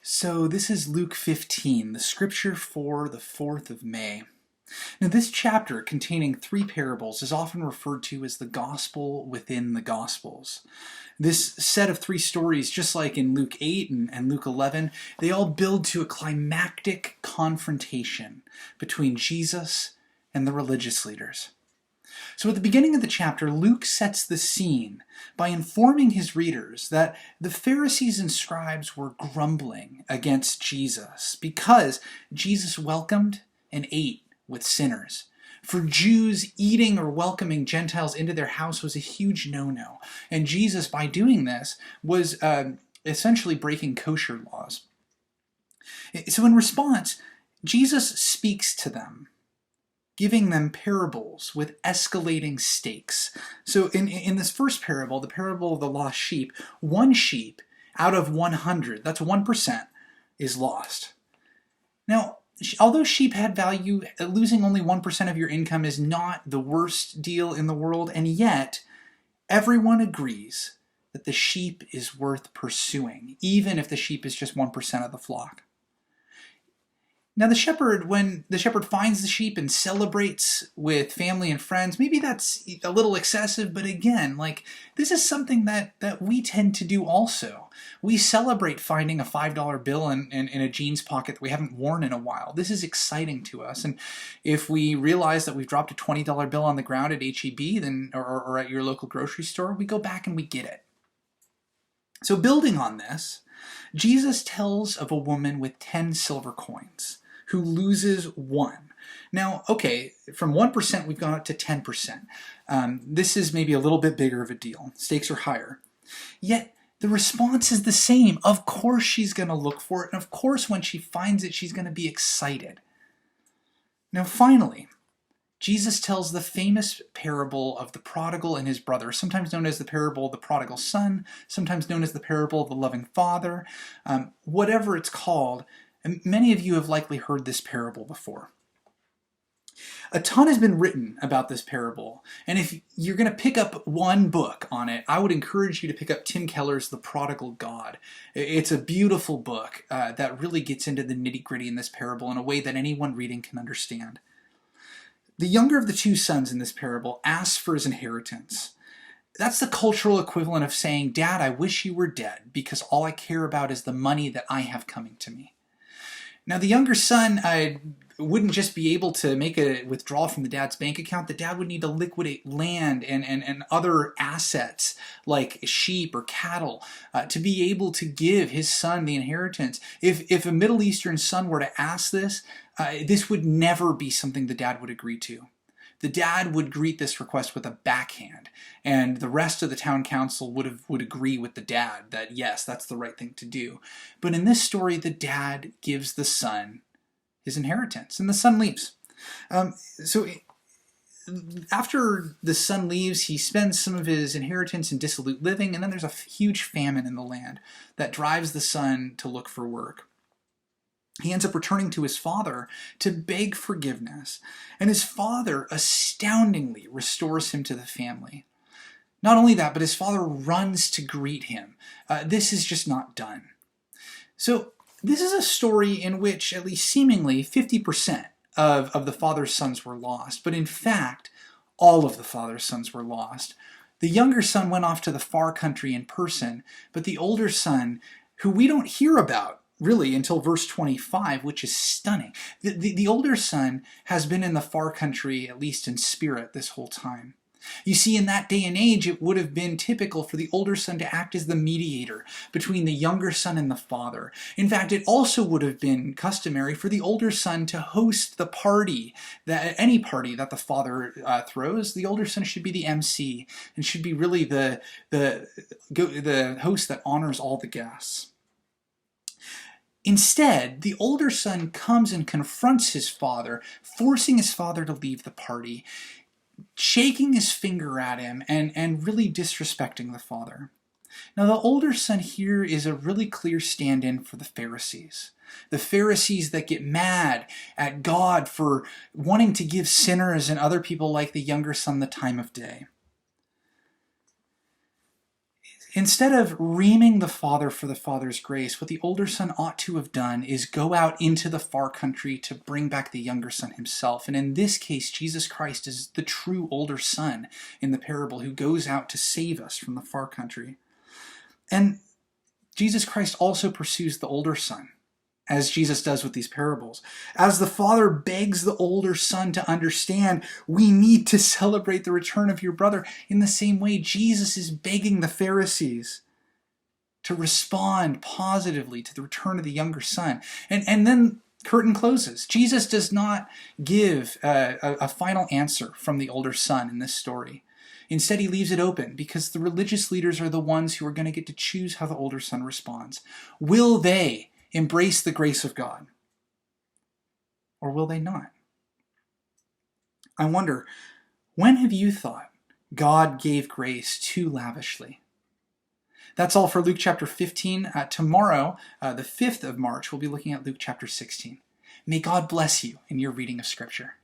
So this is Luke 15, the scripture for the 4th of May. Now this chapter, containing 3 parables, is often referred to as the gospel within the gospels. This set of 3 stories, just like in Luke 8 and Luke 11, they all build to a climactic confrontation between Jesus and the religious leaders. So at the beginning of the chapter, Luke sets the scene by informing his readers that the Pharisees and scribes were grumbling against Jesus because Jesus welcomed and ate with sinners. For Jews, eating or welcoming Gentiles into their house was a huge no-no. And Jesus, by doing this, was essentially breaking kosher laws. So in response, Jesus speaks to them, giving them parables with escalating stakes. So in this first parable, the parable of the lost sheep, 1 sheep out of 100, that's 1%, is lost. Now, although sheep had value, losing only 1% of your income is not the worst deal in the world, and yet everyone agrees that the sheep is worth pursuing, even if the sheep is just 1% of the flock. Now the shepherd, when the shepherd finds the sheep and celebrates with family and friends, maybe that's a little excessive, but again, this is something that we tend to do also. We celebrate finding a $5 bill in a jeans pocket that we haven't worn in a while. This is exciting to us, and if we realize that we've dropped a $20 bill on the ground at H-E-B or at your local grocery store, we go back and we get it. So building on this, Jesus tells of a woman with 10 silver coins who loses 1. Now, okay, from 1% we've gone up to 10%. This is maybe a little bit bigger of a deal. Stakes are higher. Yet the response is the same. Of course she's going to look for it, and of course when she finds it she's going to be excited. Now finally, Jesus tells the famous parable of the prodigal and his brother, sometimes known as the parable of the prodigal son, sometimes known as the parable of the loving father. Whatever it's called, and many of you have likely heard this parable before. A ton has been written about this parable, and if you're going to pick up one book on it, I would encourage you to pick up Tim Keller's The Prodigal God. It's a beautiful book that really gets into the nitty-gritty in this parable in a way that anyone reading can understand. The younger of the 2 sons in this parable asks for his inheritance. That's the cultural equivalent of saying, "Dad, I wish you were dead because all I care about is the money that I have coming to me." Now, the younger son wouldn't just be able to make a withdrawal from the dad's bank account. The dad would need to liquidate land and other assets like sheep or cattle to be able to give his son the inheritance. If a Middle Eastern son were to ask this, this would never be something the dad would agree to. The dad would greet this request with a backhand, and the rest of the town council would agree with the dad that yes, that's the right thing to do. But in this story, the dad gives the son his inheritance, and the son leaves. So after the son leaves, he spends some of his inheritance in dissolute living, and then there's a huge famine in the land that drives the son to look for work. He ends up returning to his father to beg forgiveness, and his father astoundingly restores him to the family. Not only that, but his father runs to greet him. This is just not done. So this is a story in which at least seemingly 50% of the father's sons were lost, but in fact, all of the father's sons were lost. The younger son went off to the far country in person, but the older son, who we don't hear about really until verse 25, which is stunning. The older son has been in the far country, at least in spirit, this whole time. You see, in that day and age, it would have been typical for the older son to act as the mediator between the younger son and the father. In fact, it also would have been customary for the older son to host the party, any party that the father throws. The older son should be the MC and should be really the host that honors all the guests. Instead, the older son comes and confronts his father, forcing his father to leave the party, shaking his finger at him and really disrespecting the father. Now, the older son here is a really clear stand-in for the Pharisees. The Pharisees that get mad at God for wanting to give sinners and other people like the younger son the time of day. Instead of reaming the father for the father's grace, what the older son ought to have done is go out into the far country to bring back the younger son himself. And in this case, Jesus Christ is the true older son in the parable who goes out to save us from the far country. And Jesus Christ also pursues the older son, as Jesus does with these parables. As the father begs the older son to understand, we need to celebrate the return of your brother, in the same way Jesus is begging the Pharisees to respond positively to the return of the younger son. And then curtain closes. Jesus does not give a final answer from the older son in this story. Instead, he leaves it open because the religious leaders are the ones who are going to get to choose how the older son responds. Will they embrace the grace of God, or will they not? I wonder, when have you thought God gave grace too lavishly? That's all for Luke chapter 15. Tomorrow, the 5th of March, we'll be looking at Luke chapter 16. May God bless you in your reading of Scripture.